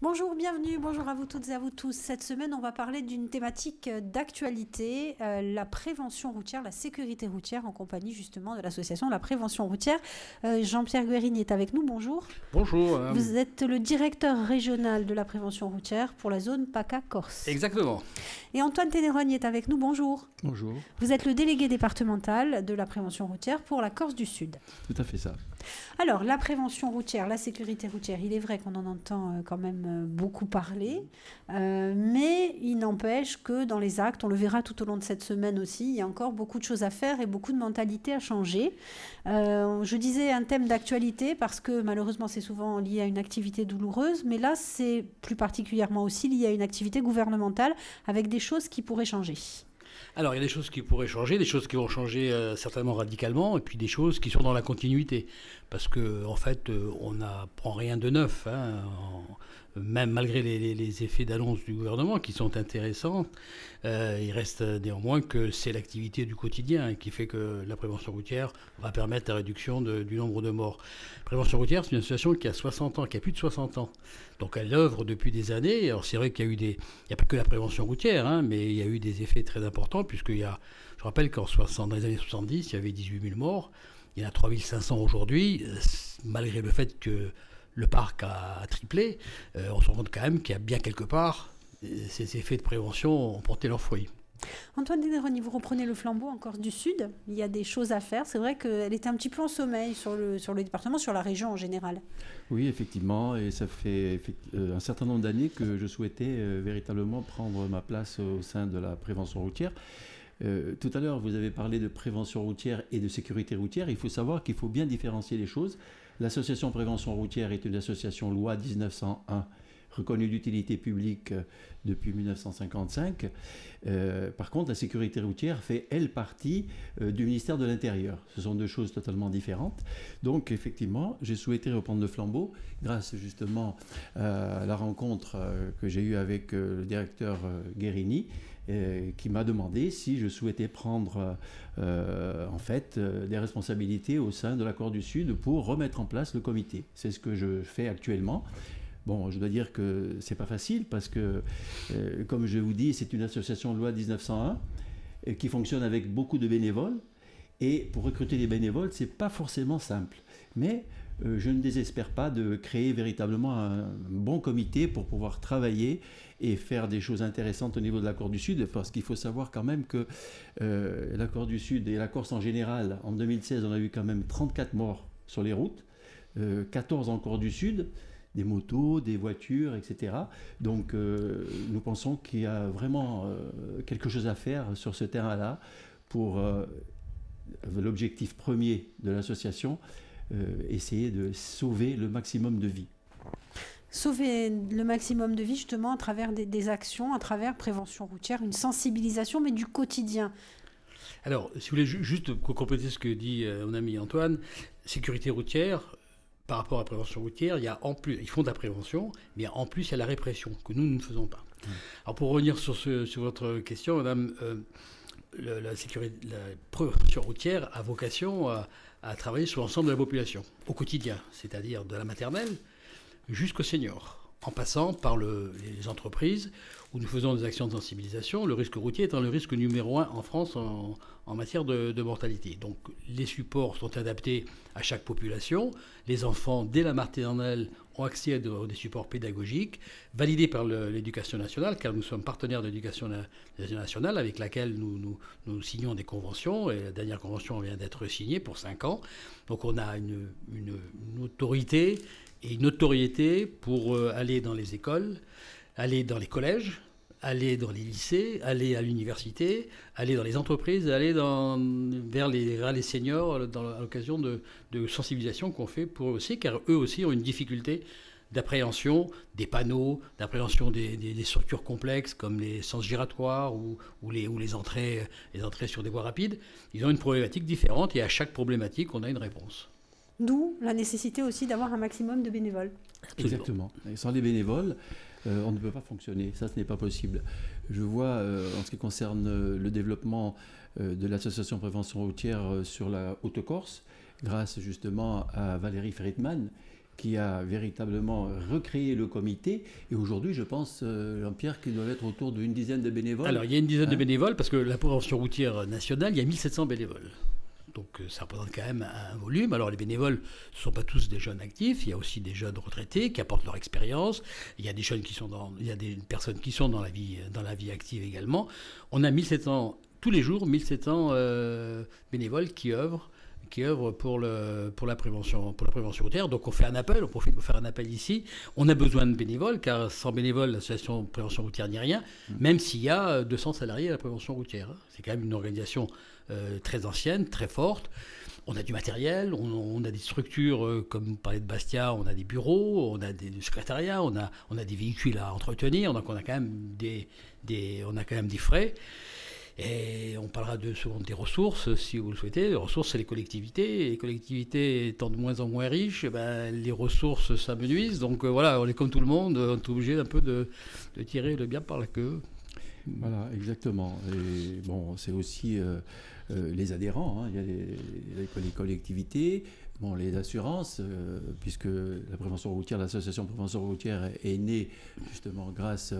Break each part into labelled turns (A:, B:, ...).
A: Bonjour, bienvenue, bonjour à vous toutes et à vous tous. Cette semaine, on va parler d'une thématique d'actualité, la prévention routière, la sécurité routière, en compagnie justement de l'association La Prévention routière. Jean-Pierre Guérini est avec nous, bonjour.
B: Bonjour.
A: Vous êtes le directeur régional de la prévention routière pour la zone PACA-Corse.
B: Exactement.
A: Et Antoine Ténérogne est avec nous, bonjour.
C: Bonjour.
A: Vous êtes le délégué départemental de la prévention routière pour la Corse du Sud.
C: Tout à fait ça.
A: Alors, la prévention routière, la sécurité routière, il est vrai qu'on en entend quand même beaucoup parler, mais il n'empêche que dans les actes, on le verra tout au long de cette semaine aussi, il y a encore beaucoup de choses à faire et beaucoup de mentalités à changer. Je disais un thème d'actualité parce que malheureusement c'est souvent lié à une activité douloureuse, mais là c'est plus particulièrement aussi lié à une activité gouvernementale avec des choses qui pourraient changer.
B: Alors, il y a des choses qui pourraient changer, des choses qui vont changer certainement radicalement, et puis des choses qui sont dans la continuité. Parce que, en fait, on n'apprend rien de neuf, hein, même malgré les effets d'annonce du gouvernement qui sont intéressants. Il reste néanmoins que c'est l'activité du quotidien qui fait que la prévention routière va permettre la réduction du nombre de morts. La prévention routière, c'est une association qui a 60 ans, qui a plus de 60 ans. Donc elle œuvre depuis des années. Alors c'est vrai qu'il y a eu il n'y a pas que la prévention routière, hein, mais il y a eu des effets très importants, puisqu'il y a, je rappelle dans les années 70, il y avait 18 000 morts. Il y en a 3 500 aujourd'hui, malgré le fait que le parc a triplé. On se rend compte quand même qu'il y a bien quelque part, ces effets de prévention ont porté leurs fruits.
A: Antoine Ténérogne, vous reprenez le flambeau en Corse du Sud. Il y a des choses à faire. C'est vrai qu'elle était un petit peu en sommeil sur le département, sur la région en général.
C: Oui, effectivement, et ça fait un certain nombre d'années que je souhaitais véritablement prendre ma place au sein de la prévention routière. Tout à l'heure, vous avez parlé de prévention routière et de sécurité routière. Il faut savoir qu'il faut bien différencier les choses. L'association Prévention routière est une association loi 1901 reconnue d'utilité publique depuis 1955. Par contre, la sécurité routière fait, elle, partie du ministère de l'Intérieur. Ce sont deux choses totalement différentes. Donc, effectivement, j'ai souhaité reprendre le flambeau grâce justement à la rencontre que j'ai eue avec le directeur Guérini, qui m'a demandé si je souhaitais prendre en fait des responsabilités au sein de l'Accord du Sud pour remettre en place le comité. C'est ce que je fais actuellement. Bon, je dois dire que c'est pas facile parce que, comme je vous dis, c'est une association de loi 1901 qui fonctionne avec beaucoup de bénévoles. Et pour recruter des bénévoles, c'est pas forcément simple. Mais je ne désespère pas de créer véritablement un bon comité pour pouvoir travailler et faire des choses intéressantes au niveau de l'Accord du Sud, parce qu'il faut savoir quand même que l'Accord du Sud et la Corse en général, en 2016, on a eu quand même 34 morts sur les routes, 14 en Corse du Sud, des motos, des voitures, etc. Donc nous pensons qu'il y a vraiment quelque chose à faire sur ce terrain-là pour l'objectif premier de l'association, essayer de sauver le maximum de vies.
A: Sauver le maximum de vies justement à travers des actions, à travers prévention routière, une sensibilisation, mais du quotidien.
B: Alors, si vous voulez juste compléter ce que dit mon ami Antoine, sécurité routière, par rapport à la prévention routière, il y a en plus, ils font de la prévention, mais en plus il y a la répression que nous ne faisons pas. Alors pour revenir sur votre question, madame, la prévention routière a vocation à travailler sur l'ensemble de la population, au quotidien, c'est-à-dire de la maternelle jusqu'aux seniors, en passant par les entreprises où nous faisons des actions de sensibilisation, le risque routier étant le risque numéro 1 en France en matière de mortalité. Donc les supports sont adaptés à chaque population. Les enfants, dès la maternelle, ont accès à des supports pédagogiques validés par l'éducation nationale, car nous sommes partenaires de l'éducation nationale avec laquelle nous signons des conventions, et la dernière convention vient d'être signée pour 5 ans. Donc on a une autorité et une notoriété pour aller dans les écoles, aller dans les collèges, aller dans les lycées, aller à l'université, aller dans les entreprises, aller vers les seniors à l'occasion de sensibilisation qu'on fait pour eux aussi, car eux aussi ont une difficulté d'appréhension des panneaux, d'appréhension des structures complexes comme les sens giratoires ou les entrées sur des voies rapides. Ils ont une problématique différente et à chaque problématique, on a une réponse.
A: D'où la nécessité aussi d'avoir un maximum de bénévoles.
C: Exactement. Et sans les bénévoles, on ne peut pas fonctionner. Ça, ce n'est pas possible. Je vois, en ce qui concerne le développement de l'association Prévention routière sur la Haute-Corse, grâce justement à Valérie Friedman, qui a véritablement recréé le comité. Et aujourd'hui, je pense, Jean-Pierre, qu'il doit être autour d'une dizaine de bénévoles.
B: Alors, il y a une dizaine de bénévoles, parce que la prévention routière nationale, il y a 1700 bénévoles. Donc ça représente quand même un volume. Alors les bénévoles, ce ne sont pas tous des jeunes actifs, il y a aussi des jeunes retraités qui apportent leur expérience, il y a des jeunes qui sont il y a des personnes qui sont dans la vie active également. On a 1700, tous les jours, 1700 bénévoles qui œuvrent pour la prévention routière. Donc on fait un appel, on profite pour faire un appel ici. On a besoin de bénévoles, car sans bénévoles, l'association de prévention routière n'est rien, même s'il y a 200 salariés à la prévention routière. C'est quand même une organisation très ancienne, très forte. On a du matériel, on a des structures, comme vous parlez de Bastia, on a des bureaux, on a des secrétariats, on a des véhicules à entretenir, donc on a quand même des frais. Et on parlera souvent des ressources, si vous le souhaitez. Les ressources, c'est les collectivités. Et les collectivités étant de moins en moins riches, les ressources s'amenuisent. Donc voilà, on est comme tout le monde, on est obligé un peu de tirer le bien par la queue.
C: Voilà, exactement. Et bon, c'est aussi les adhérents. Hein. Il y a les collectivités, les assurances, puisque la prévention routière, l'association prévention routière est née justement grâce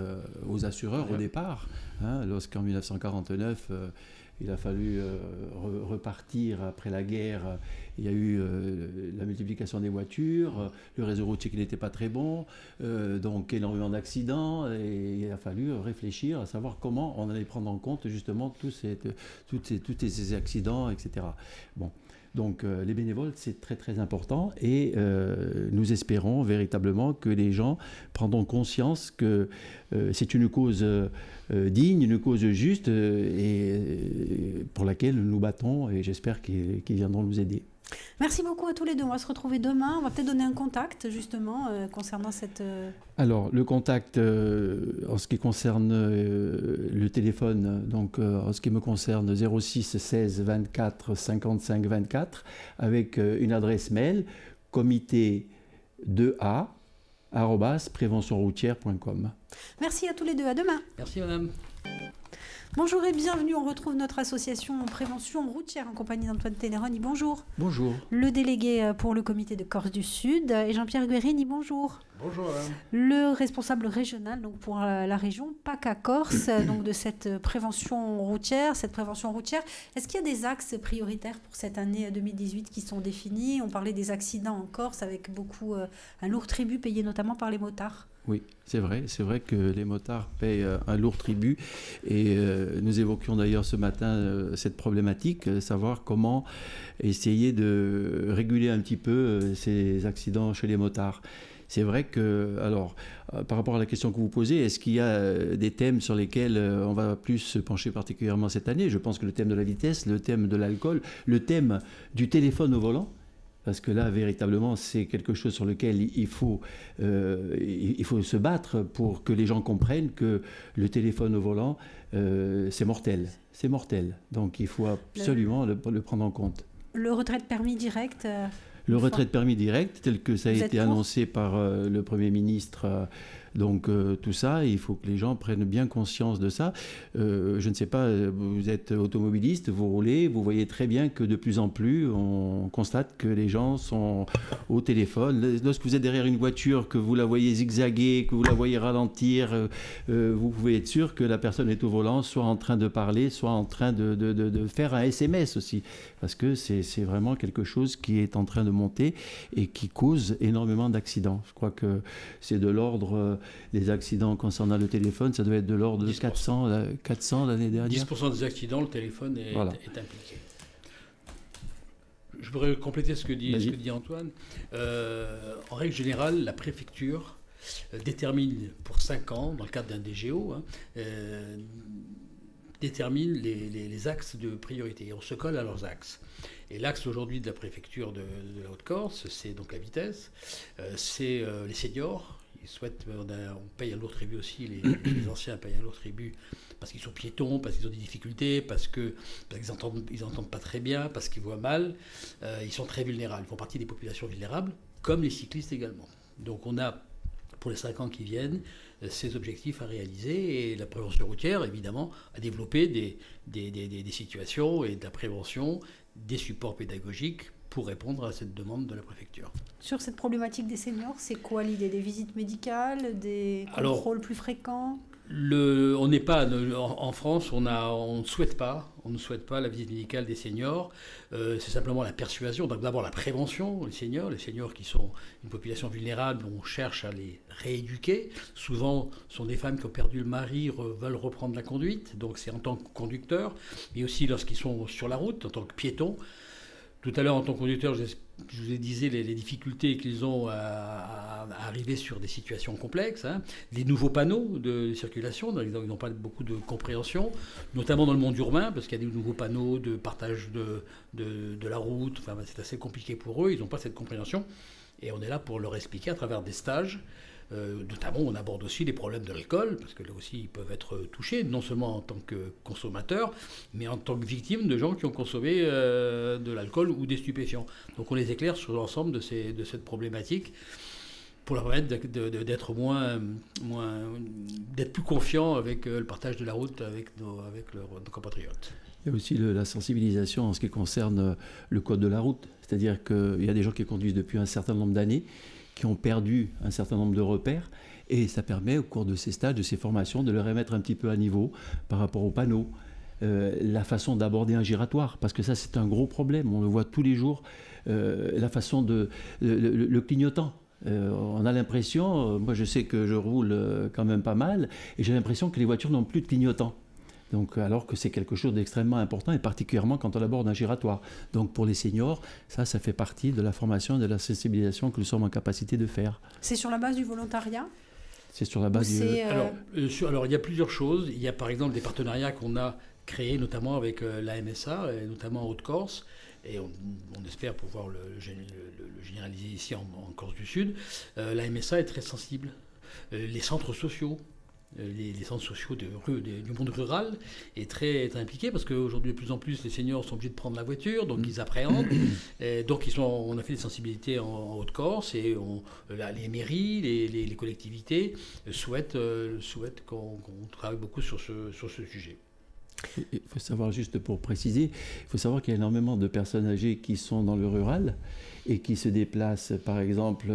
C: aux assureurs au départ. Hein, lorsqu'en 1949, il a fallu repartir après la guerre. Il y a eu la multiplication des voitures, le réseau routier qui n'était pas très bon, donc énormément d'accidents, et il a fallu réfléchir à savoir comment on allait prendre en compte justement tous ces accidents, etc. Bon. Donc les bénévoles, c'est très très important, et nous espérons véritablement que les gens prendront conscience que c'est une cause digne, une cause juste, et pour laquelle nous nous battons, et j'espère qu'ils viendront nous aider.
A: Merci beaucoup à tous les deux. On va se retrouver demain. On va peut-être donner un contact, justement, concernant cette...
C: Alors, le contact, en ce qui concerne le téléphone, donc en ce qui me concerne, 06 16 24 55 24, avec une adresse mail, comité2a@préventionroutière.com.
A: Merci à tous les deux. À demain.
B: Merci, madame.
A: Bonjour et bienvenue. On retrouve notre association prévention routière en compagnie d'Antoine Telleroni. Bonjour.
C: Bonjour.
A: Le délégué pour le comité de Corse du Sud et Jean-Pierre Guérini. Bonjour.
D: Bonjour.
A: Le responsable régional donc pour la région PACA Corse, donc de cette prévention routière. Est-ce qu'il y a des axes prioritaires pour cette année 2018 qui sont définis? On parlait des accidents en Corse avec beaucoup un lourd tribut payé notamment par les motards.
C: Oui, c'est vrai que les motards payent un lourd tribut, et nous évoquions d'ailleurs ce matin cette problématique, savoir comment essayer de réguler un petit peu ces accidents chez les motards. C'est vrai que, alors, par rapport à la question que vous posez, est-ce qu'il y a des thèmes sur lesquels on va plus se pencher particulièrement cette année? Je pense que le thème de la vitesse, le thème de l'alcool, le thème du téléphone au volant, parce que là, véritablement, c'est quelque chose sur lequel il faut se battre pour que les gens comprennent que le téléphone au volant, c'est mortel. C'est mortel. Donc, il faut absolument le prendre en compte.
A: Le retrait de permis direct
C: Le retrait de permis direct, tel que ça a été annoncé par le Premier ministre, donc tout ça, il faut que les gens prennent bien conscience de ça. Je ne sais pas, vous êtes automobiliste, vous roulez, vous voyez très bien que de plus en plus, on constate que les gens sont au téléphone. Lorsque vous êtes derrière une voiture, que vous la voyez zigzaguer, que vous la voyez ralentir, vous pouvez être sûr que la personne est au volant, soit en train de parler, soit en train de faire un SMS aussi. Parce que c'est vraiment quelque chose qui est en train de monter et qui cause énormément d'accidents. Je crois que c'est de l'ordre des accidents concernant le téléphone, ça doit être de l'ordre de 400 l'année dernière.
B: 10% des accidents, le téléphone est impliqué. Je voudrais compléter ce que dit Antoine. En règle générale, la préfecture détermine pour 5 ans, dans le cadre d'un DGO, détermine les axes de priorité. On se colle à leurs axes. Et l'axe aujourd'hui de la préfecture de la Haute-Corse, c'est donc la vitesse, c'est les seniors. Ils souhaitent, on paye un lourd tribut aussi, les anciens payent un lourd tribut parce qu'ils sont piétons, parce qu'ils ont des difficultés, parce qu'ils n'entendent pas très bien, parce qu'ils voient mal. Ils sont très vulnérables. Ils font partie des populations vulnérables, comme les cyclistes également. Donc on a, pour les 5 ans qui viennent, ces objectifs à réaliser, et la prévention routière, évidemment, a développé des situations et de la prévention, des supports pédagogiques pour répondre à cette demande de la préfecture.
A: Sur cette problématique des seniors, c'est quoi l'idée? Des visites médicales, des contrôles plus fréquents?
B: On n'est pas en France, on ne souhaite pas la visite médicale des seniors. C'est simplement la persuasion, d'abord la prévention. Les seniors qui sont une population vulnérable, on cherche à les rééduquer. Souvent, ce sont des femmes qui ont perdu le mari, veulent reprendre la conduite. Donc c'est en tant que conducteur, mais aussi lorsqu'ils sont sur la route, en tant que piétons. Tout à l'heure, en tant que conducteur, je vous ai dit les difficultés qu'ils ont à arriver sur des situations complexes. Les nouveaux panneaux de circulation, ils n'ont pas beaucoup de compréhension, notamment dans le monde urbain, parce qu'il y a des nouveaux panneaux de partage de la route. Enfin, c'est assez compliqué pour eux, ils n'ont pas cette compréhension. Et on est là pour leur expliquer à travers des stages. Notamment, on aborde aussi les problèmes de l'alcool, parce que là aussi, ils peuvent être touchés, non seulement en tant que consommateurs, mais en tant que victimes de gens qui ont consommé de l'alcool ou des stupéfiants. Donc on les éclaire sur l'ensemble de cette problématique pour leur permettre d'être plus confiants avec le partage de la route avec nos compatriotes.
C: Il y a aussi la sensibilisation en ce qui concerne le code de la route. C'est-à-dire qu'il y a des gens qui conduisent depuis un certain nombre d'années, qui ont perdu un certain nombre de repères, et ça permet au cours de ces stages, de ces formations, de les remettre un petit peu à niveau par rapport aux panneaux, la façon d'aborder un giratoire, parce que ça c'est un gros problème, on le voit tous les jours, la façon le clignotant. On a l'impression, moi je sais que je roule quand même pas mal, et j'ai l'impression que les voitures n'ont plus de clignotant. Donc, alors que c'est quelque chose d'extrêmement important, et particulièrement quand on aborde un giratoire. Donc pour les seniors, ça fait partie de la formation et de la sensibilisation que nous sommes en capacité de faire.
A: C'est sur la base du volontariat?
C: C'est sur la base
B: Alors, il y a plusieurs choses. Il y a par exemple des partenariats qu'on a créés, notamment avec la MSA, et notamment en Haute-Corse, et on espère pouvoir le généraliser ici en Corse du Sud. La MSA est très sensible. Les centres sociaux, les centres sociaux du monde rural est très impliqué, parce qu'aujourd'hui de plus en plus les seniors sont obligés de prendre la voiture, donc ils appréhendent. Et donc on a fait des sensibilités en Haute-Corse, et les mairies, les collectivités souhaitent qu'on travaille beaucoup sur ce sujet.
C: Il faut savoir, juste pour préciser, il faut savoir qu'il y a énormément de personnes âgées qui sont dans le rural et qui se déplacent, par exemple,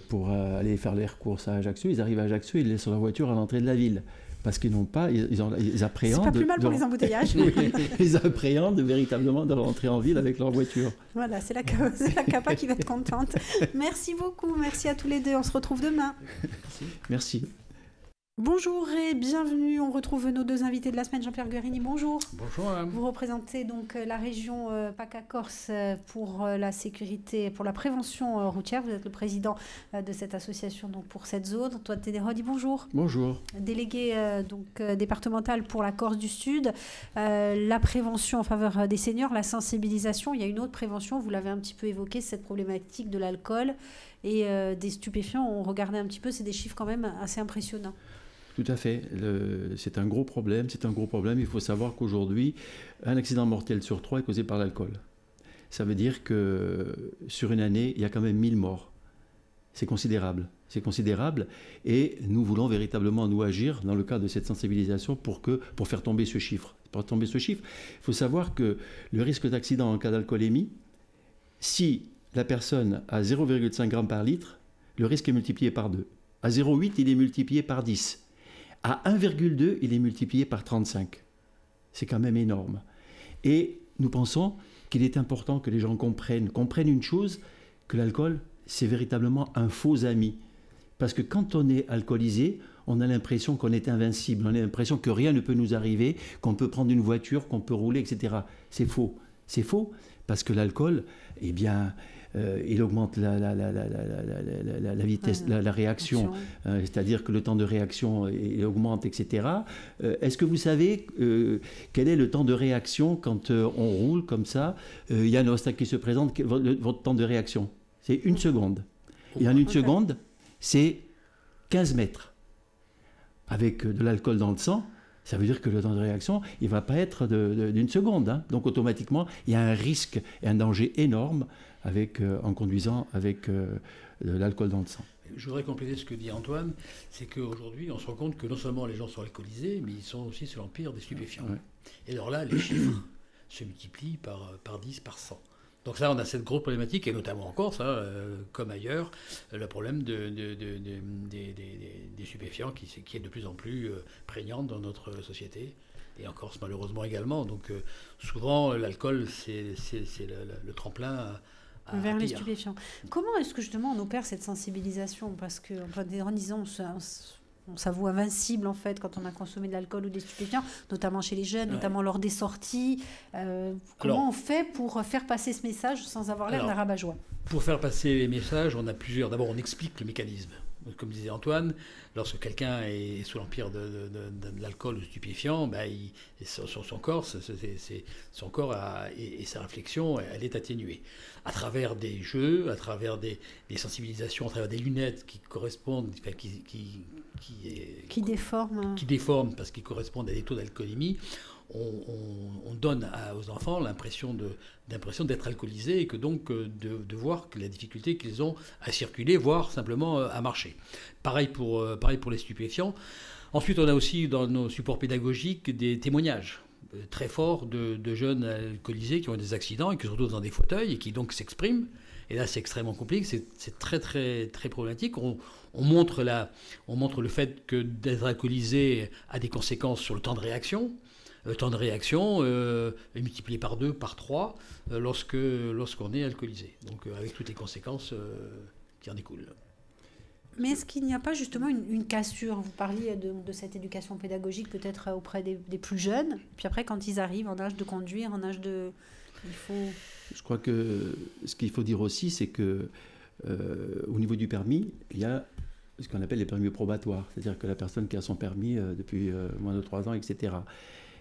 C: pour aller faire leurs courses à Ajaccio. Ils arrivent à Ajaccio, ils laissent leur voiture à l'entrée de la ville. Parce qu'ils n'ont pas, ils appréhendent...
A: C'est pas plus mal pour les embouteillages.
C: Oui, ils appréhendent véritablement de rentrer en ville avec leur voiture.
A: Voilà, c'est la CAPA qui va être contente. Merci beaucoup, merci à tous les deux. On se retrouve demain.
C: Merci.
A: Bonjour et bienvenue. On retrouve nos deux invités de la semaine. Jean-Pierre Guerini, bonjour.
B: Bonjour, madame.
A: Vous représentez donc la région PACA-Corse pour la sécurité, pour la prévention routière. Vous êtes le président de cette association donc pour cette zone. Toi, Tédérodi, bonjour.
C: Bonjour.
A: Délégué départemental pour la Corse du Sud. La prévention en faveur des seniors, la sensibilisation. Il y a une autre prévention, vous l'avez un petit peu évoqué, cette problématique de l'alcool et des stupéfiants. On regardait un petit peu, c'est des chiffres quand même assez impressionnants.
C: Tout à fait. C'est un gros problème. Il faut savoir qu'aujourd'hui, un accident mortel sur 3 est causé par l'alcool. Ça veut dire que sur une année, il y a quand même 1000 morts. C'est considérable. Et nous voulons véritablement nous agir dans le cadre de cette sensibilisation pour faire tomber ce chiffre. Il faut savoir que le risque d'accident en cas d'alcoolémie, si la personne a 0,5 g par litre, le risque est multiplié par 2. À 0,8, il est multiplié par 10. À 1,2, il est multiplié par 35. C'est quand même énorme. Et nous pensons qu'il est important que les gens comprennent une chose, que l'alcool, c'est véritablement un faux ami. Parce que quand on est alcoolisé, on a l'impression qu'on est invincible, on a l'impression que rien ne peut nous arriver, qu'on peut prendre une voiture, qu'on peut rouler, etc. C'est faux. C'est faux parce que l'alcool, eh bien... il augmente la vitesse, la réaction, c'est-à-dire que le temps de réaction il augmente, etc. Est-ce que vous savez quel est le temps de réaction quand on roule comme ça? Il y a un obstacle qui se présente, votre temps de réaction, c'est 1 seconde. Et en 1 seconde, c'est 15 mètres. Avec de l'alcool dans le sang, ça veut dire que le temps de réaction, il ne va pas être d'1 seconde. Donc automatiquement, il y a un risque et un danger énorme en conduisant avec de l'alcool dans le sang.
B: Je voudrais compléter ce que dit Antoine, c'est qu'aujourd'hui, on se rend compte que non seulement les gens sont alcoolisés, mais ils sont aussi sous l'empire des stupéfiants. Ouais. Et alors là, les chiffres se multiplient par 10, par 100. Donc ça, on a cette grosse problématique, et notamment en Corse, comme ailleurs, le problème des stupéfiants qui est de plus en plus prégnant dans notre société, et en Corse malheureusement également. Donc souvent, l'alcool, c'est le tremplin
A: vers les stupéfiants. Comment est-ce que justement on opère cette sensibilisation? Parce qu'en disant, on s'avoue invincible en fait quand on a consommé de l'alcool ou des stupéfiants, notamment chez les jeunes, notamment lors des sorties. Comment on fait pour faire passer ce message sans avoir l'air d'un rabat-joie?
B: Pour faire passer les messages, on a plusieurs. D'abord, on explique le mécanisme. Comme disait Antoine, lorsque quelqu'un est sous l'empire de l'alcool ou stupéfiant, son corps et sa réflexion, elle est atténuée. À travers des jeux, à travers des sensibilisations, à travers des lunettes qui correspondent,
A: qui
B: déforment parce qu'ils correspondent à des taux d'alcoolémie, on donne aux enfants l'impression d'être alcoolisés et que donc de voir que la difficulté qu'ils ont à circuler, voire simplement à marcher. Pareil pour les stupéfiants. Ensuite, on a aussi dans nos supports pédagogiques des témoignages très forts de jeunes alcoolisés qui ont eu des accidents et qui se retrouvent dans des fauteuils et qui donc s'expriment. Et là, c'est extrêmement compliqué, c'est très, très, très problématique. On montre le fait que d'être alcoolisé a des conséquences sur le temps de réaction. Le temps de réaction est multiplié par 2, par 3 lorsqu'on est alcoolisé. Donc avec toutes les conséquences qui en découlent.
A: Mais est-ce qu'il n'y a pas justement une cassure? Vous parliez de cette éducation pédagogique peut-être auprès des plus jeunes. Puis après, quand ils arrivent en âge de conduire, en âge de...
C: Je crois que ce qu'il faut dire aussi, c'est que au niveau du permis, il y a ce qu'on appelle les permis probatoires. C'est-à-dire que la personne qui a son permis depuis moins de 3 ans, etc.,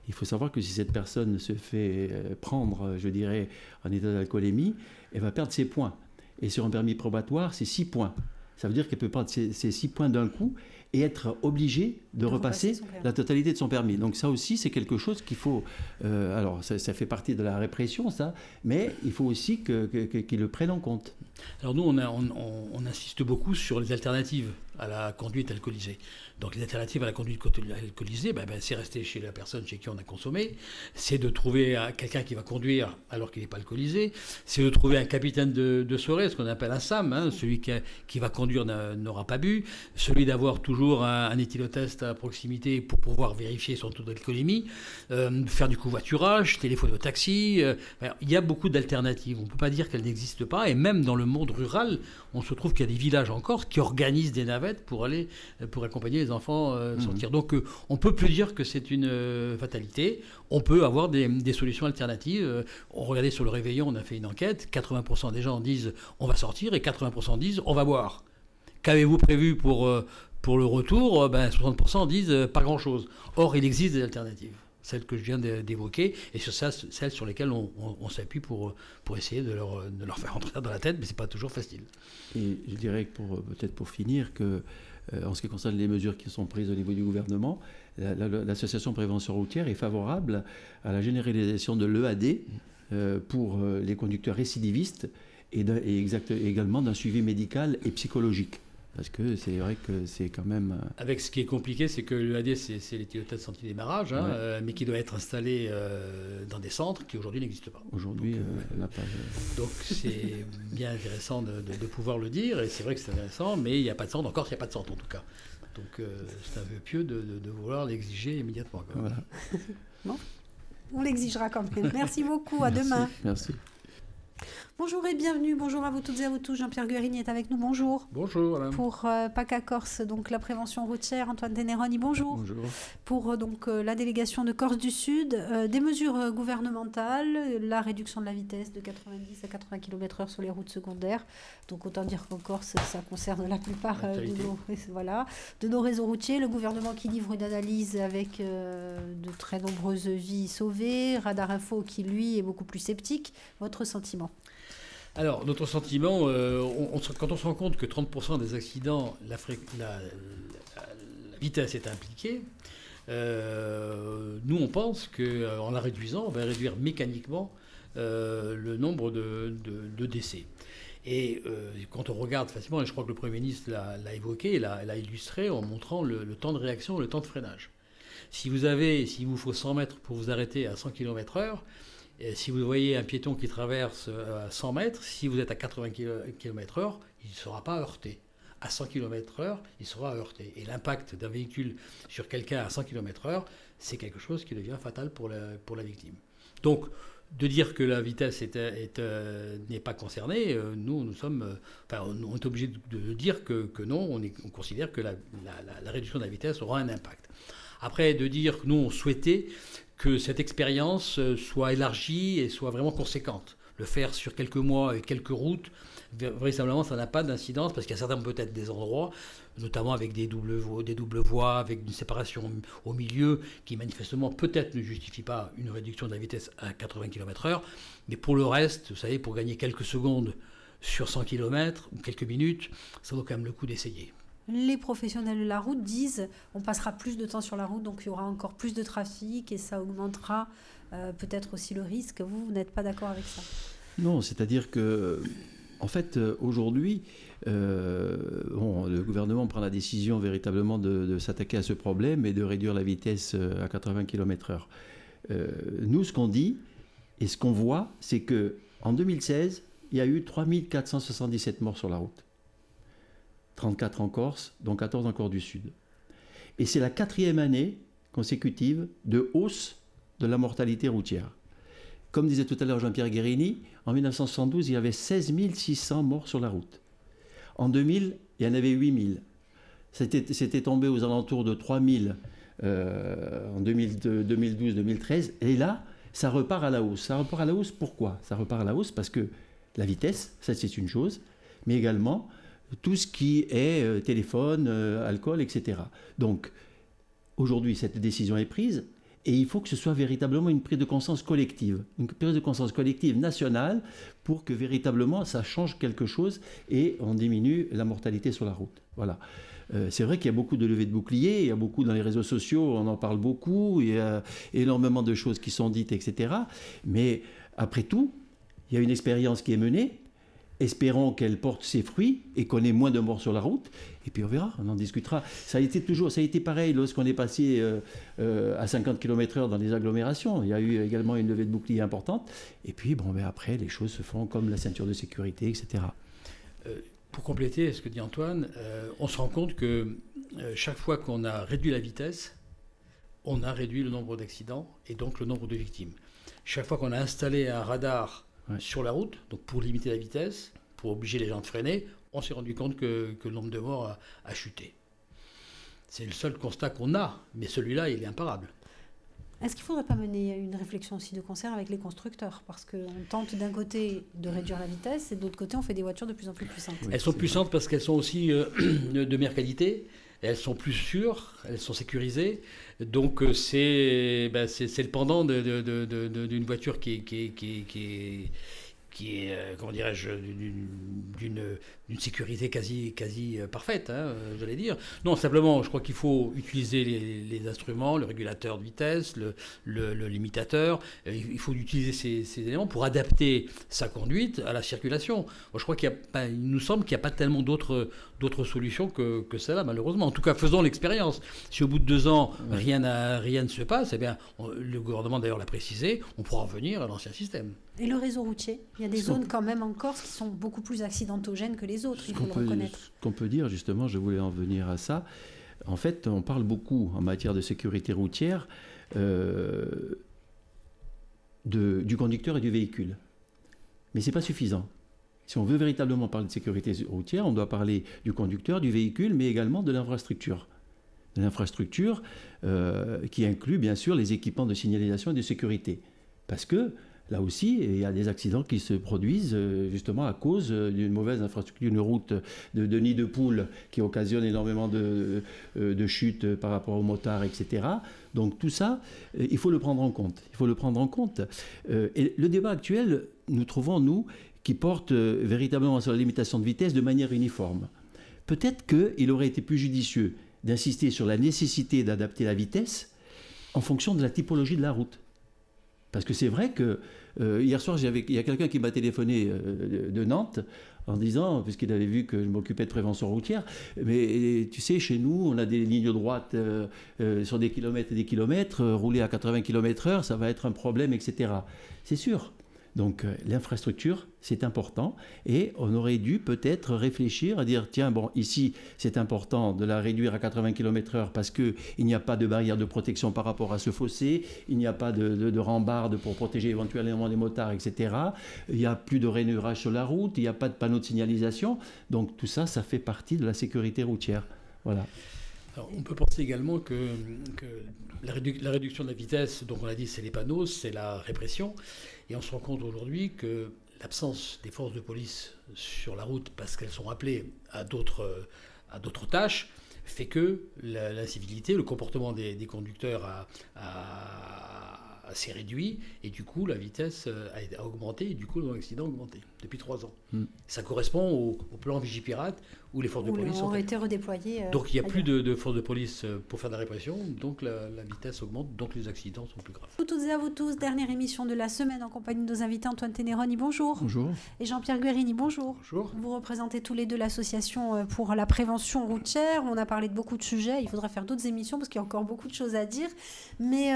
C: il faut savoir que si cette personne se fait prendre, je dirais, en état d'alcoolémie, elle va perdre ses points. Et sur un permis probatoire, c'est 6 points. Ça veut dire qu'elle peut perdre ces 6 points d'un coup et être obligée de repasser la totalité de son permis. Donc ça aussi, c'est quelque chose qu'il faut... alors, ça fait partie de la répression, ça, mais il faut aussi qu'ils le prennent en compte.
B: Alors nous, on insiste beaucoup sur les alternatives à la conduite alcoolisée. Donc les alternatives à la conduite alcoolisée, c'est rester chez la personne chez qui on a consommé, c'est de trouver quelqu'un qui va conduire alors qu'il n'est pas alcoolisé, c'est de trouver un capitaine de soirée, ce qu'on appelle un SAM, celui qui va conduire n'aura pas bu, celui d'avoir toujours un éthylotest à proximité pour pouvoir vérifier son taux d'alcoolémie, faire du covoiturage, téléphoner au taxi, il y a beaucoup d'alternatives, on ne peut pas dire qu'elles n'existent pas, et même dans le monde rural, on se trouve qu'il y a des villages en Corse qui organisent des navettes pour accompagner les enfants sortir. Donc on ne peut plus dire que c'est une fatalité. On peut avoir des solutions alternatives. On regardait sur le réveillon, on a fait une enquête. 80% des gens disent on va sortir et 80% disent on va boire. Qu'avez-vous prévu pour le retour? 60% disent pas grand-chose. Or, il existe des alternatives. Celles que je viens d'évoquer, et sur ça, celles sur lesquelles on s'appuie pour essayer de leur faire entrer dans la tête, mais ce n'est pas toujours facile.
C: Et je dirais que peut-être pour finir, que en ce qui concerne les mesures qui sont prises au niveau du gouvernement, l'association Prévention routière est favorable à la généralisation de l'EAD pour les conducteurs récidivistes et également d'un suivi médical et psychologique. Parce que c'est vrai que c'est quand même...
B: Avec ce qui est compliqué, c'est que l'EAD, c'est l'éthylotest anti-démarrage, mais qui doit être installé dans des centres qui aujourd'hui n'existent pas.
C: Aujourd'hui, on n'a pas...
B: Donc c'est bien intéressant de pouvoir le dire, et c'est vrai que c'est intéressant, mais il n'y a pas de centre. Encore, il n'y a pas de centre en tout cas. Donc c'est un vœu pieux de vouloir l'exiger immédiatement.
C: Voilà.
A: Bon, on l'exigera quand même. Merci beaucoup, à demain.
C: Merci.
A: Bonjour et bienvenue, bonjour à vous toutes et à vous tous. Jean-Pierre Guérini est avec nous, bonjour.
B: Bonjour madame.
A: Pour PACA Corse, donc la prévention routière, Antoine Teneroni, bonjour.
C: Bonjour.
A: Pour la délégation de Corse du Sud, des mesures gouvernementales, la réduction de la vitesse de 90 à 80 km/h sur les routes secondaires. Donc autant dire qu'en Corse, ça concerne la plupart de nos réseaux routiers. Le gouvernement qui livre une analyse avec de très nombreuses vies sauvées, Radar Info qui lui est beaucoup plus sceptique. Votre sentiment ?
B: Alors, notre sentiment, quand on se rend compte que 30% des accidents, la vitesse est impliquée, nous, on pense qu'en la réduisant, on va réduire mécaniquement le nombre de décès. Et quand on regarde facilement, et je crois que le Premier ministre l'a évoqué, l'a illustré en montrant le temps de réaction, le temps de freinage. Si vous faut 100 mètres pour vous arrêter à 100 km/h, Si vous voyez un piéton qui traverse à 100 mètres, si vous êtes à 80 km/h, il ne sera pas heurté. À 100 km/h, il sera heurté. Et l'impact d'un véhicule sur quelqu'un à 100 km/h, c'est quelque chose qui devient fatal pour la victime. Donc, de dire que la vitesse n'est pas concernée, nous sommes, on est obligé de dire que non, on considère que la réduction de la vitesse aura un impact. Après, de dire que nous, on souhaitait que cette expérience soit élargie et soit vraiment conséquente. Le faire sur quelques mois et quelques routes, véritablement, ça n'a pas d'incidence parce qu'il y a certains peut-être des endroits, notamment avec des doubles voies, avec une séparation au milieu, qui manifestement peut-être ne justifie pas une réduction de la vitesse à 80 km/h. Mais pour le reste, vous savez, pour gagner quelques secondes sur 100 km ou quelques minutes, ça vaut quand même le coup d'essayer.
A: Les professionnels de la route disent on passera plus de temps sur la route, donc il y aura encore plus de trafic et ça augmentera peut-être aussi le risque. Vous n'êtes pas d'accord avec ça?
C: Non, c'est-à-dire que, en fait, aujourd'hui, le gouvernement prend la décision véritablement de s'attaquer à ce problème et de réduire la vitesse à 80 km/h. Nous, ce qu'on dit et ce qu'on voit, c'est qu'en 2016, il y a eu 3477 morts sur la route. 34 en Corse, dont 14 en Corse du Sud. Et c'est la 4e année consécutive de hausse de la mortalité routière. Comme disait tout à l'heure Jean-Pierre Guérini, en 1972, il y avait 16 600 morts sur la route. En 2000, il y en avait 8 000. C'était tombé aux alentours de 3 000 en 2012-2013. Et là, ça repart à la hausse. Ça repart à la hausse, pourquoi? Ça repart à la hausse parce que la vitesse, ça c'est une chose, mais également tout ce qui est téléphone, alcool, etc. Donc, aujourd'hui, cette décision est prise et il faut que ce soit véritablement une prise de conscience collective, une prise de conscience collective nationale pour que véritablement ça change quelque chose et on diminue la mortalité sur la route. Voilà. C'est vrai qu'il y a beaucoup de levées de boucliers, il y a beaucoup dans les réseaux sociaux, on en parle beaucoup, il y a énormément de choses qui sont dites, etc. Mais après tout, il y a une expérience qui est menée. Espérons qu'elle porte ses fruits et qu'on ait moins de morts sur la route. Et puis on verra, on en discutera. Ça a été pareil lorsqu'on est passé à 50 km/h dans les agglomérations. Il y a eu également une levée de bouclier importante. Et puis après, les choses se font comme la ceinture de sécurité, etc.
B: Pour compléter ce que dit Antoine, on se rend compte que chaque fois qu'on a réduit la vitesse, on a réduit le nombre d'accidents et donc le nombre de victimes. Chaque fois qu'on a installé un radar sur la route, donc pour limiter la vitesse, pour obliger les gens de freiner, on s'est rendu compte que le nombre de morts a chuté. C'est le seul constat qu'on a, mais celui-là, il est imparable.
A: Est-ce qu'il ne faudrait pas mener une réflexion aussi de concert avec les constructeurs? Parce qu'on tente d'un côté de réduire la vitesse et de l'autre côté, on fait des voitures de plus en plus puissantes.
B: Elles sont puissantes parce qu'elles sont aussi de meilleure qualité. Elles sont plus sûres, elles sont sécurisées. Donc c'est le pendant d'une voiture qui est comment dirais-je, d'une sécurité quasi parfaite, j'allais dire. Non, simplement, je crois qu'il faut utiliser les instruments, le régulateur de vitesse, le limitateur. Il faut utiliser ces éléments pour adapter sa conduite à la circulation. Moi, je crois il nous semble qu'il n'y a pas tellement d'autres solutions que celle-là, malheureusement. En tout cas, faisons l'expérience. Si au bout de 2 ans, rien ne se passe, eh bien, le gouvernement d'ailleurs l'a précisé, on pourra revenir à l'ancien système.
A: Et le réseau routier? Il y a des zones quand même en Corse qui sont beaucoup plus accidentogènes que les autres, il faut le reconnaître.
C: Ce qu'on peut dire, justement, je voulais en venir à ça. En fait, on parle beaucoup en matière de sécurité routière du conducteur et du véhicule. Mais ce n'est pas suffisant. Si on veut véritablement parler de sécurité routière, on doit parler du conducteur, du véhicule, mais également de l'infrastructure. De l'infrastructure qui inclut bien sûr les équipements de signalisation et de sécurité. Parce que là aussi, il y a des accidents qui se produisent justement à cause d'une mauvaise infrastructure, d'une route de nid de poule qui occasionne énormément de chutes par rapport aux motards, etc. Donc tout ça, il faut le prendre en compte. Il faut le prendre en compte. Et le débat actuel, nous trouvons, nous, qui porte véritablement sur la limitation de vitesse de manière uniforme. Peut-être qu'il aurait été plus judicieux d'insister sur la nécessité d'adapter la vitesse en fonction de la typologie de la route. Parce que c'est vrai que hier soir, il y a quelqu'un qui m'a téléphoné de Nantes en disant, puisqu'il avait vu que je m'occupais de prévention routière, mais tu sais, chez nous, on a des lignes droites sur des kilomètres et des kilomètres, rouler à 80 km/h, ça va être un problème, etc. C'est sûr. Donc l'infrastructure, c'est important et on aurait dû peut-être réfléchir à dire, tiens, bon, ici, c'est important de la réduire à 80 km/h parce qu'il n'y a pas de barrière de protection par rapport à ce fossé, il n'y a pas de rambarde pour protéger éventuellement les motards, etc. Il n'y a plus de rainurage sur la route, il n'y a pas de panneau de signalisation. Donc tout ça, ça fait partie de la sécurité routière. Voilà.
B: Alors, on peut penser également que la réduction de la vitesse, donc on l'a dit, c'est les panneaux, c'est la répression. Et on se rend compte aujourd'hui que l'absence des forces de police sur la route, parce qu'elles sont appelées à d'autres tâches, fait que l'incivilité, le comportement des conducteurs s'est réduit, et du coup la vitesse a augmenté, et du coup le nombre d'accidents a augmenté depuis 3 ans. Ça correspond au plan Vigipirate, où les forces de police
A: ont été redéployées.
B: Donc il n'y a plus de forces de police pour faire de la répression, donc la vitesse augmente, donc les accidents sont plus graves.
A: Vous toutes et à vous tous, dernière émission de la semaine en compagnie de nos invités Antoine Teneroni, bonjour.
C: Bonjour.
A: Et Jean-Pierre Guerini, bonjour.
B: Bonjour.
A: Vous représentez tous les deux l'association pour la prévention routière. On a parlé de beaucoup de sujets, il faudra faire d'autres émissions parce qu'il y a encore beaucoup de choses à dire. Mais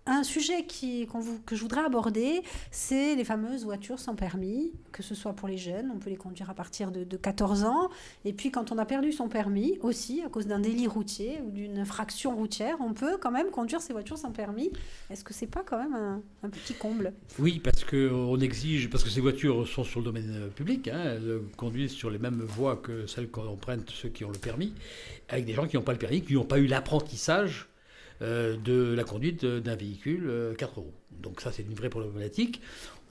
A: un sujet que je voudrais aborder, c'est les fameuses voitures sans permis, que ce soit pour les jeunes, on peut les conduire à partir de 14 ans, et puis quand on a perdu son permis, aussi à cause d'un délit routier ou d'une infraction routière, on peut quand même conduire ces voitures sans permis. Est-ce que c'est pas quand même un petit comble ?
B: Oui, parce qu'on exige, parce que ces voitures sont sur le domaine public, elles conduisent sur les mêmes voies que celles qu'empruntent ceux qui ont le permis, avec des gens qui n'ont pas le permis, qui n'ont pas eu l'apprentissage de la conduite d'un véhicule 4 roues. Donc ça, c'est une vraie problématique.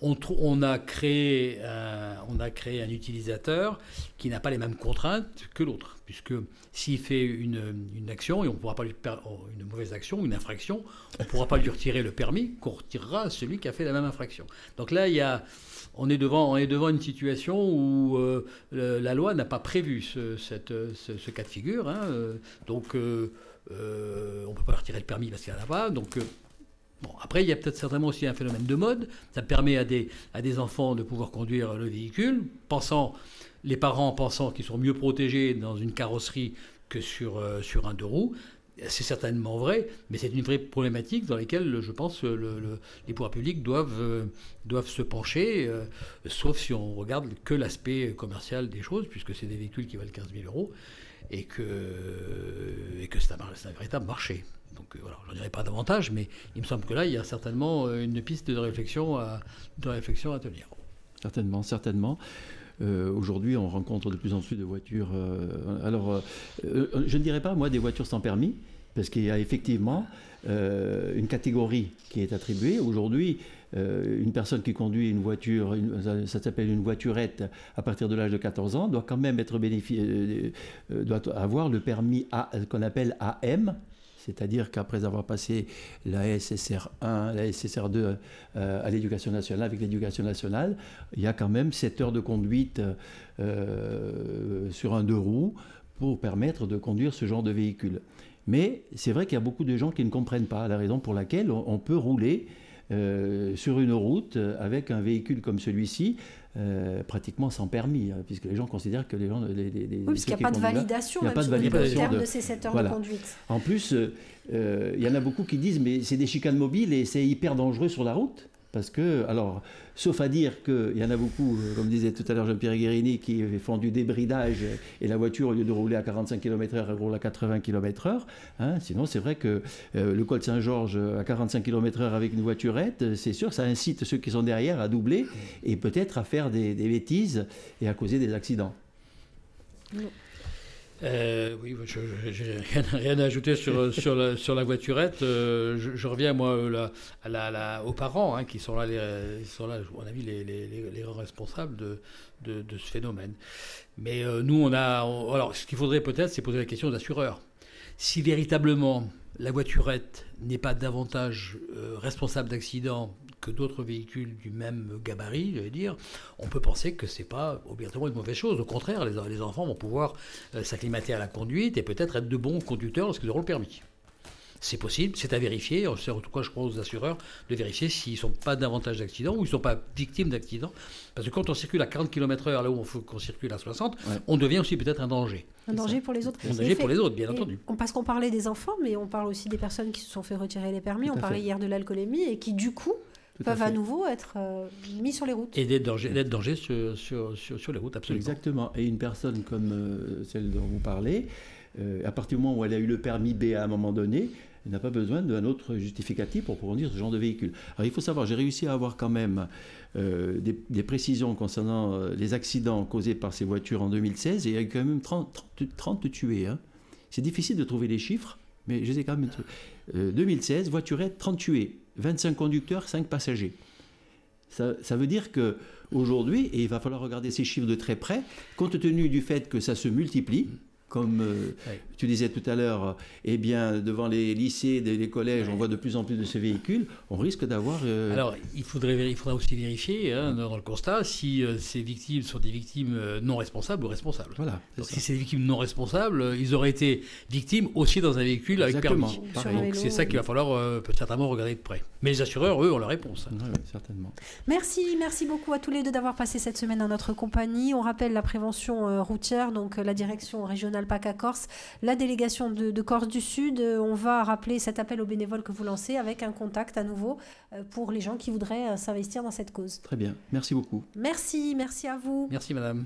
B: On a créé un utilisateur qui n'a pas les mêmes contraintes que l'autre, puisque s'il fait une action, et on pourra pas lui une mauvaise action, une infraction, on ne pourra pas lui retirer le permis qu'on retirera à celui qui a fait la même infraction. Donc là, on est devant une situation où la loi n'a pas prévu ce cas de figure. Donc on ne peut pas retirer le permis parce qu'il n'y en a pas. Donc, après, il y a peut-être certainement aussi un phénomène de mode. Ça permet à des enfants de pouvoir conduire le véhicule, les parents pensant qu'ils sont mieux protégés dans une carrosserie que sur un 2 roues. C'est certainement vrai, mais c'est une vraie problématique dans laquelle, je pense, les pouvoirs publics doivent se pencher, sauf si on regarde que l'aspect commercial des choses, puisque c'est des véhicules qui valent 15 000 euros. Et que c'est un véritable marché. Donc voilà, je n'en dirai pas davantage, mais il me semble que là, il y a certainement une piste de réflexion à tenir.
C: Certainement. Aujourd'hui, on rencontre de plus en plus de voitures. Je ne dirais pas, moi, des voitures sans permis, parce qu'il y a effectivement une catégorie qui est attribuée. Aujourd'hui, une personne qui conduit une voiture, ça s'appelle une voiturette, à partir de l'âge de 14 ans, doit quand même doit avoir le permis qu'on appelle AM, c'est-à-dire qu'après avoir passé la SSR1, la SSR2 à l'éducation nationale, avec l'éducation nationale, il y a quand même 7 heures de conduite sur un 2 roues pour permettre de conduire ce genre de véhicule. Mais c'est vrai qu'il y a beaucoup de gens qui ne comprennent pas la raison pour laquelle on peut rouler sur une route avec un véhicule comme celui-ci, pratiquement sans permis, puisque les gens considèrent que les gens...
A: Oui, parce qu'il n'y a pas de validation, même sur le terme de ces 7 heures de conduite.
C: En plus, il y en a beaucoup qui disent, mais c'est des chicanes mobiles et c'est hyper dangereux sur la route. Parce que, alors, sauf à dire qu'il y en a beaucoup, comme disait tout à l'heure Jean-Pierre Guerini, qui font du débridage et la voiture, au lieu de rouler à 45 km/h, elle roule à 80 km/h. Sinon, c'est vrai que le col Saint-Georges à 45 km/h avec une voiturette, c'est sûr, ça incite ceux qui sont derrière à doubler et peut-être à faire des bêtises et à causer des accidents.
B: Oui, je n'ai rien à ajouter sur la voiturette. Je reviens, moi, aux parents qui sont là, à mon avis, les grands responsables de ce phénomène. Mais nous, alors, ce qu'il faudrait peut-être, c'est poser la question aux assureurs. Si véritablement la voiturette n'est pas davantage responsable d'accidents que d'autres véhicules du même gabarit, je vais dire, on peut penser que c'est pas obligatoirement une mauvaise chose. Au contraire, les enfants vont pouvoir s'acclimater à la conduite et peut-être être de bons conducteurs lorsqu'ils auront le permis. C'est possible, c'est à vérifier. En tout cas, je crois aux assureurs de vérifier s'ils ne sont pas davantage d'accidents ou ils ne sont pas victimes d'accidents. Parce que quand on circule à 40 km/h, là où on faut qu'on circule à 60, on devient aussi peut-être un danger.
A: Un danger pour les autres.
B: Un danger pour les autres, bien entendu.
A: Parce qu'on parlait des enfants, mais on parle aussi des personnes qui se sont fait retirer les permis. On parlait hier de l'alcoolémie et qui, du coup, peuvent à nouveau être mis sur les routes.
B: Et d'être danger sur les routes, absolument.
C: Exactement. Et une personne comme celle dont vous parlez, à partir du moment où elle a eu le permis B à un moment donné, elle n'a pas besoin d'un autre justificatif pour conduire ce genre de véhicule. Alors il faut savoir, j'ai réussi à avoir quand même des précisions concernant les accidents causés par ces voitures en 2016, et il y a eu quand même 30 tués. Hein. C'est difficile de trouver les chiffres, mais je les ai quand même... 2016, voiturette, 30 tués, 25 conducteurs, 5 passagers. Ça veut dire qu'aujourd'hui, et il va falloir regarder ces chiffres de très près, compte tenu du fait que ça se multiplie, comme tu disais tout à l'heure, eh bien, devant les lycées, les collèges, on voit de plus en plus de ces véhicules, on risque d'avoir...
B: Alors, il faudra aussi vérifier dans le constat si ces victimes sont des victimes non responsables ou responsables.
C: Voilà,
B: donc, si c'est des victimes non responsables, ils auraient été victimes aussi dans un véhicule avec permis. Donc, c'est ça qu'il va falloir certainement regarder de près. Mais les assureurs, eux, ont la réponse.
C: Oui, certainement.
A: Merci beaucoup à tous les deux d'avoir passé cette semaine en notre compagnie. On rappelle la prévention routière, donc la direction régionale PACA Corse, la délégation de Corse du Sud. On va rappeler cet appel aux bénévoles que vous lancez avec un contact à nouveau pour les gens qui voudraient s'investir dans cette cause.
C: Très bien, merci beaucoup.
A: Merci à vous.
B: Merci madame.